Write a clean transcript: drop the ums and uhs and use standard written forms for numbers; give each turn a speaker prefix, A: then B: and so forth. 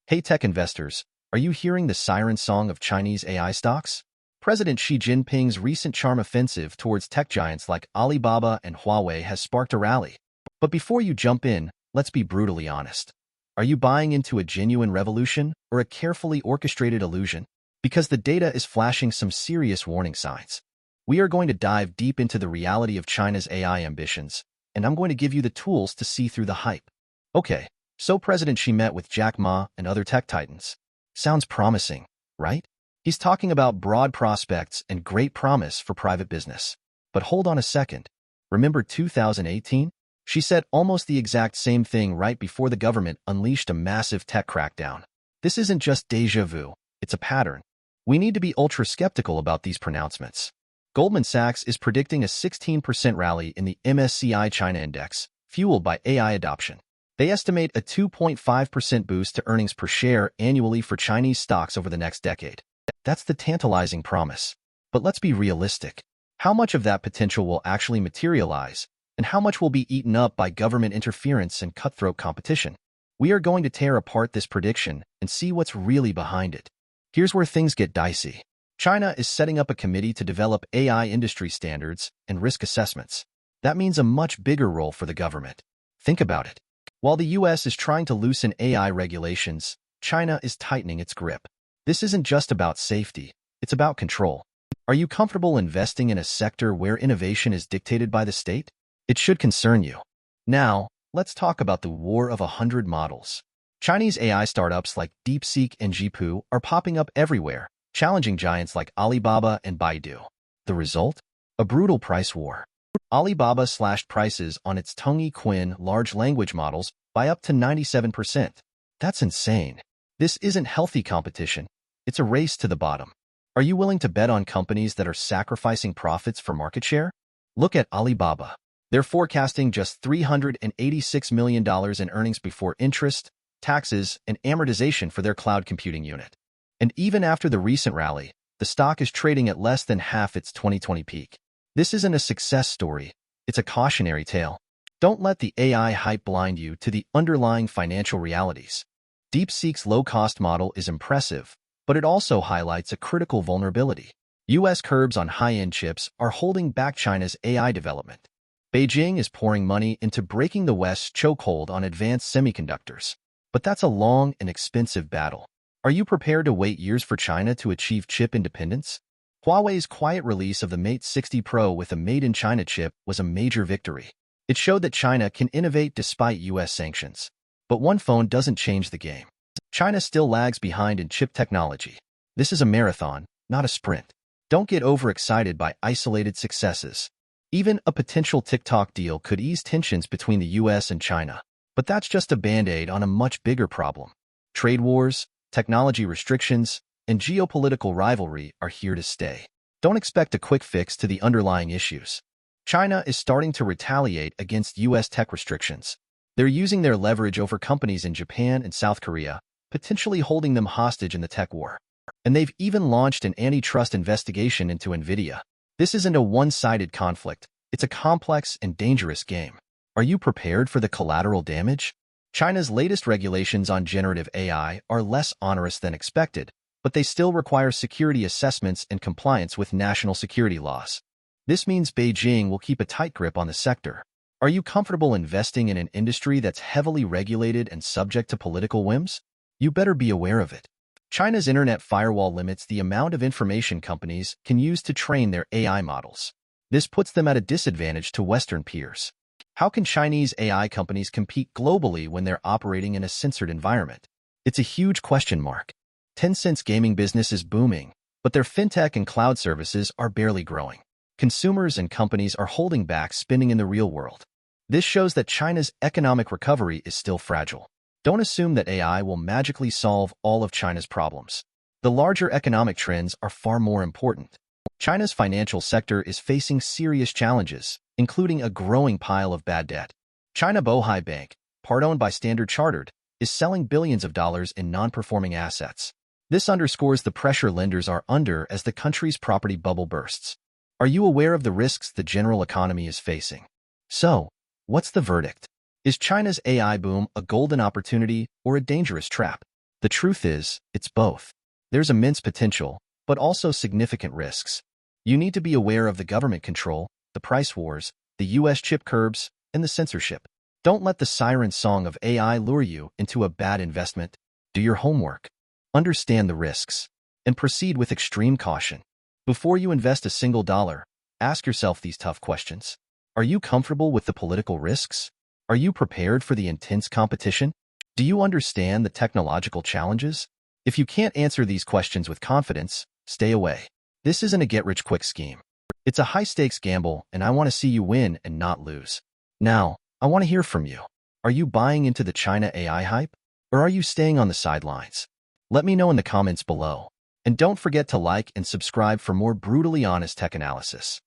A: Hey tech investors, are you hearing the siren song of Chinese AI stocks? President Xi Jinping's recent charm offensive towards tech giants like Alibaba and Huawei has sparked a rally. But before you jump in, let's be brutally honest. Are you buying into a genuine revolution or a carefully orchestrated illusion? Because the data is flashing some serious warning signs. We are going to dive deep into the reality of China's AI ambitions, and I'm going to give you the tools to see through the hype. Okay. So President Xi met with Jack Ma and other tech titans. Sounds promising, right? He's talking about broad prospects and great promise for private business. But hold on a second. Remember 2018? She said almost the exact same thing right before the government unleashed a massive tech crackdown. This isn't just déjà vu, it's a pattern. We need to be ultra-skeptical about these pronouncements. Goldman Sachs is predicting a 16% rally in the MSCI China Index, fueled by AI adoption. They estimate a 2.5% boost to earnings per share annually for Chinese stocks over the next decade. That's the tantalizing promise. But let's be realistic. How much of that potential will actually materialize, and how much will be eaten up by government interference and cutthroat competition? We are going to tear apart this prediction and see what's really behind it. Here's where things get dicey. China is setting up a committee to develop AI industry standards and risk assessments. That means a much bigger role for the government. Think about it. While the U.S. is trying to loosen AI regulations, China is tightening its grip. This isn't just about safety, it's about control. Are you comfortable investing in a sector where innovation is dictated by the state? It should concern you. Now, let's talk about the war of 100 models. Chinese AI startups like DeepSeek and Zhipu are popping up everywhere, challenging giants like Alibaba and Baidu. The result? A brutal price war. Alibaba slashed prices on its Tongyi Qin large language models by up to 97%. That's insane. This isn't healthy competition. It's a race to the bottom. Are you willing to bet on companies that are sacrificing profits for market share? Look at Alibaba. They're forecasting just $386 million in earnings before interest, taxes, and amortization for their cloud computing unit. And even after the recent rally, the stock is trading at less than half its 2020 peak. This isn't a success story, it's a cautionary tale. Don't let the AI hype blind you to the underlying financial realities. DeepSeek's low-cost model is impressive, but it also highlights a critical vulnerability. U.S. curbs on high-end chips are holding back China's AI development. Beijing is pouring money into breaking the West's chokehold on advanced semiconductors. But that's a long and expensive battle. Are you prepared to wait years for China to achieve chip independence? Huawei's quiet release of the Mate 60 Pro with a made-in-China chip was a major victory. It showed that China can innovate despite U.S. sanctions. But one phone doesn't change the game. China still lags behind in chip technology. This is a marathon, not a sprint. Don't get overexcited by isolated successes. Even a potential TikTok deal could ease tensions between the U.S. and China. But that's just a band-aid on a much bigger problem. Trade wars, technology restrictions, and geopolitical rivalry are here to stay. Don't expect a quick fix to the underlying issues. China is starting to retaliate against U.S. tech restrictions. They're using their leverage over companies in Japan and South Korea, potentially holding them hostage in the tech war. And they've even launched an antitrust investigation into NVIDIA. This isn't a one-sided conflict. It's a complex and dangerous game. Are you prepared for the collateral damage? China's latest regulations on generative AI are less onerous than expected, but they still require security assessments and compliance with national security laws. This means Beijing will keep a tight grip on the sector. Are you comfortable investing in an industry that's heavily regulated and subject to political whims? You better be aware of it. China's internet firewall limits the amount of information companies can use to train their AI models. This puts them at a disadvantage to Western peers. How can Chinese AI companies compete globally when they're operating in a censored environment? It's a huge question mark. Tencent's gaming business is booming, but their fintech and cloud services are barely growing. Consumers and companies are holding back spending in the real world. This shows that China's economic recovery is still fragile. Don't assume that AI will magically solve all of China's problems. The larger economic trends are far more important. China's financial sector is facing serious challenges, including a growing pile of bad debt. China Bohai Bank, part-owned by Standard Chartered, is selling billions of dollars in non-performing assets. This underscores the pressure lenders are under as the country's property bubble bursts. Are you aware of the risks the general economy is facing? So, what's the verdict? Is China's AI boom a golden opportunity or a dangerous trap? The truth is, it's both. There's immense potential, but also significant risks. You need to be aware of the government control, the price wars, the US chip curbs, and the censorship. Don't let the siren song of AI lure you into a bad investment. Do your homework. Understand the risks. And proceed with extreme caution. Before you invest a single dollar, ask yourself these tough questions. Are you comfortable with the political risks? Are you prepared for the intense competition? Do you understand the technological challenges? If you can't answer these questions with confidence, stay away. This isn't a get-rich-quick scheme. It's a high-stakes gamble, and I want to see you win and not lose. Now, I want to hear from you. Are you buying into the China AI hype? Or are you staying on the sidelines? Let me know in the comments below. And don't forget to like and subscribe for more brutally honest tech analysis.